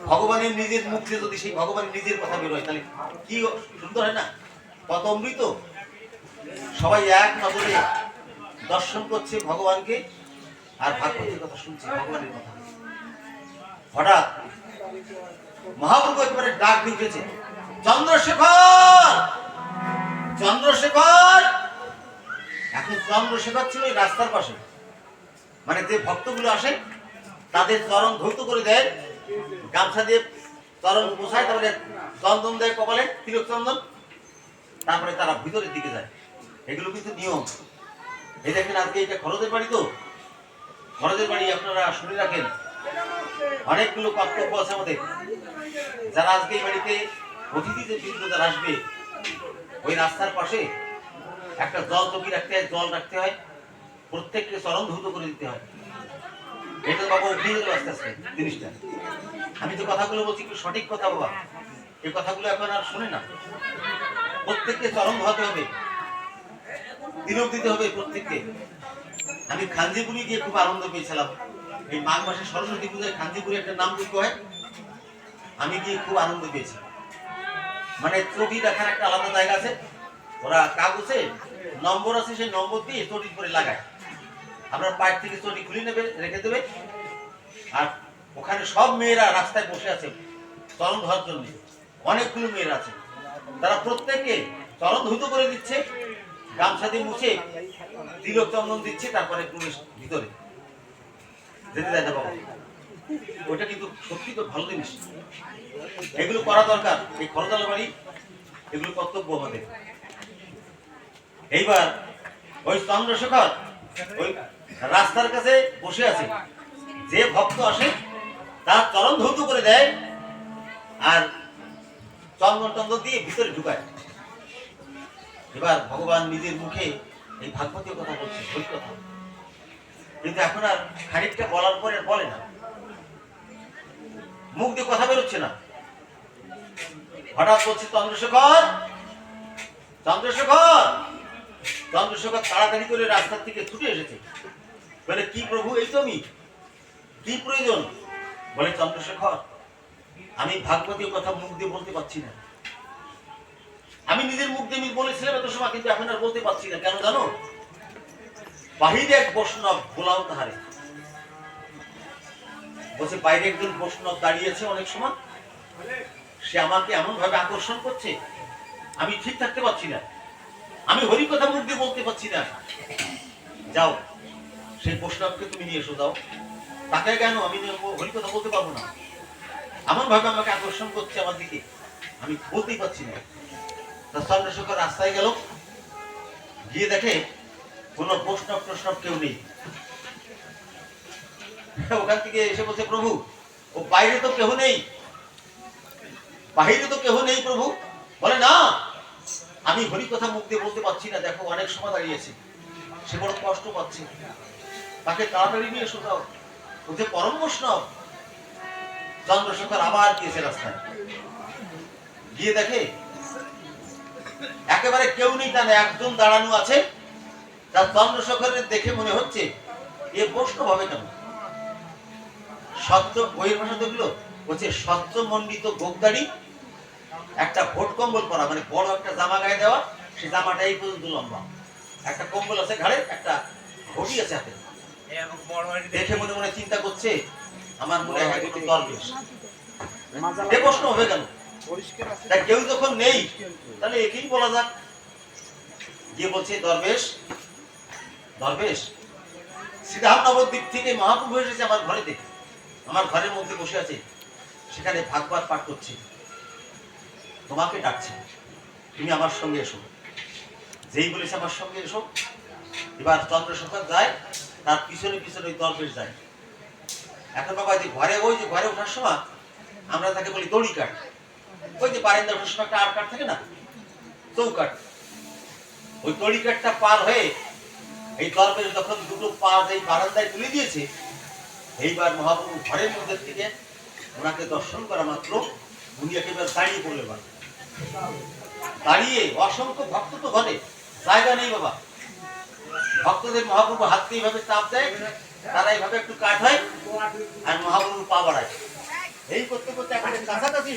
ভগবানের নিজের মুখ দিয়ে যদি সেই ভগবানের নিজের কথা বেরোয় তাহলে কি সুন্দর হয় না? কত অমৃত। সবাই এক নজরে দর্শন করছে ভগবানকে আর ভাগবতের কথা শুনছে, ভগবানের কথা। হঠাৎ মহাপ্রভু একেবারে ডাক দিয়ে উঠেছে, চন্দ্রশেখর, চন্দ্রশেখর। এখন চন্দ্রশেখর ছিল এই রাস্তার পাশে, মানে যে ভক্তগুলো আসে তাদের চরণ ধৌত করে দেয়, গামছা দিয়ে চরণ বসায়, তারপরে চন্দন দেয় কপালে, তিলক চন্দন, তারপরে তারা ভিতরের দিকে যায়। এগুলো কিন্তু নিয়ম। এই দেখেন আজকে এটা খরচের বাড়ি, তো খরচের বাড়ি আপনারা শুনে রাখেন, অনেকগুলো কর্তব্য আছে আমাদের। যারা আজকে এই বাড়িতে অতিথিদের বৃন্দ যারা আসবে, ওই রাস্তার পাশে একটা জল চকি রাখতে হয়, জল রাখতে হয়, প্রত্যেককে চরণ ধৌত করে দিতে হয়। এটা বাবা উঠিয়ে গেল আস্তে আস্তে জিনিসটা। আমি যে কথাগুলো বলছি কি সঠিক কথা বাবা, এই কথাগুলো এখন আর শুনে না। প্রত্যেককে চরণ ধোয়াতে হবে, তিলক দিতে হবে প্রত্যেককে। আমি খাঞ্জিপুরি গিয়ে খুব আনন্দ পেয়েছিলাম। এই মাঘ মাসে সরস্বতী পূজায় খাঞ্জিপুরি একটা নাম যোগ্য হয়, আমি গিয়ে খুব আনন্দ পেয়েছি। মানে চটি দেখার একটা আলাদা জায়গা আছে, ওরা কাগজে নম্বর আছে, সেই নম্বর দিয়ে চটির করে লাগায়। আপনার পায়ের থেকে চটি খুলে নেবে, রেখে দেবে, আর ওখানে সব মেয়েরা রাস্তায় বসে আছে চরণ ধোয়ার জন্য। অনেকগুলো মেয়েরা আছে, তারা প্রত্যেককে চরণ ধৌত করে দিচ্ছে, গামছা দিয়ে মুছে তিলক চন্দন দিচ্ছে, তারপরে প্রবেশ ভিতরে যেতে দেয় না বাবা। ওটা কিন্তু সত্যি তো ভালো জিনিস, এগুলো করা দরকার। এই খরচালা বাড়ি এগুলো কর্তব্য আমাদের। এইবার ওই চন্দ্রশেখর ওই রাস্তার কাছে বসে আছে, যে ভক্ত আসে তার চরণ ধৌত করে দেয় আর চন্দন টন্দন দিয়ে ভিতরে ঢুকায়। এবার ভগবান নিজের মুখে এই ভাগবতীয় কথা বলছে, ওই কথা, কিন্তু এখন আর খানিকটা বলার পরে বলে না, মুখ দিয়ে কথা বেরোচ্ছে না। হঠাৎ বলছে, চন্দ্রশেখর, চন্দ্রশেখর। চন্দ্রশেখর তাড়াতাড়ি করে রাস্তার থেকে ছুটে এসেছে, বলে কি প্রভু, এই তো আমি, কি প্রয়োজন? বলে চন্দ্রশেখর, আমি ভাগবতীয় কথা মুখ দিয়ে বলতে পারছি না। আমি নিজের মুখ দিয়ে বলেছিলাম এত সময়, কিন্তু এখন আর বলতে পারছি না। কেন জানো? বাহিরে এক বৈষ্ণব গোলাম তাহারে বলছে, বাইরে একজন বৈষ্ণব দাঁড়িয়েছে অনেক সময়, সে আমাকে এমন ভাবে আকর্ষণ করছে, আমি ঠিক থাকতে পারছি না, আমি হরি কথা মুখ দিয়ে বলতে পারছি না। যাও, সেই বৈষ্ণবকে তুমি নিয়ে এসো, যাও। তাকে কেন? আমি হরি কথা বলতে পারবো না, এমন ভাবে আমাকে আকর্ষণ করছে আমার দিকে, আমি বলতেই পারছি না। চন্দ্রশেখর রাস্তায় গেল, গিয়ে দেখে কোন বৈষ্ণব প্রশ্নব কেউ নেই। ওখান থেকে এসে বলছে, প্রভু, ও বাইরে তো কেউ নেই, বাহিরে তো কেউ নেই প্রভু। বলে না, আমি হরি কথা মুখ দিয়ে বলতে পারছি না, দেখো অনেক সময় দাঁড়িয়েছে, সে বড় কষ্ট পাচ্ছে, তাকে তাড়াতাড়ি নিয়ে এসো, যাও। ওতে পরম বৈষ্ণব। চন্দ্রশেখর আবার গিয়েছে রাস্তায়, গিয়ে দেখে একেবারে কেউ নেই, তা না, একজন দাঁড়ানো আছে। তার চন্দ্রশেখরের দেখে মনে হচ্ছে এ বৈষ্ণব হবে কেন? সত্য বইয়ের ভাষা দেখলো, বলছে সত্য মণ্ডিত গোপদাড়ি, একটা ভোট কম্বল পরা, মানে বড় একটা জামা গায়ে দেওয়া, সে জামাটা এই পর্যন্ত লম্বা, একটা কম্বল আছে ঘাড়ে, একটা ঘটি আছে হাতে। দেখে মনে মনে চিন্তা করছে, আমার মনে হয় একটু দরবেশ। এ প্রশ্ন হবে কেন? তাই কেউ যখন নেই, তাহলে একেই বলা যাক। গিয়ে বলছে, দরবেশ, দরবেশ, শ্রীধাম নবদ্বীপ থেকে মহাপ্রভু এসেছে আমার ঘরেতে, আমার ঘরের মধ্যে বসে আছে, সেখানে ভাগবত পাঠ করছে, তোমাকে ডাকছে, তুমি আমার সঙ্গে এসো। যেই বলেছে আমার সঙ্গে এসো, এবার চন্দ্রশেখর যায়, তার পিছনে পিছনে ওই দরবেশ যায়। এখন বাবা যে ঘরে, ওই যে ঘরে ওঠার সময় আমরা তাকে বলি দড়ি কাঠ, ওই যে বারান্দা ওঠার সময় একটা আর কাঠ থাকে না, চৌকাঠ, ওই দড়ি কাঠটা পার হয়ে এই দরবেশ যখন দুটো পা এই বারান্দায় তুলে দিয়েছে, এইবার মহাপ্রভু ঘরের মধ্যে থেকে ওনাকে দর্শন করা মাত্র উনি একেবারে দাঁড়িয়ে পড়লে, দাঁড়িয়ে অসংখ্য ভক্ত তো ঘরে, জায়গা নেই বাবা। ভক্তদের মহাপ্রভু হাত দিয়ে এইভাবে চাপ দেয়, তারা এইভাবে একটু কাঠ হয়, আর মহাপ্রভু পা বাড়ায়, এই করতে করতে একেবারে কাছাকাছি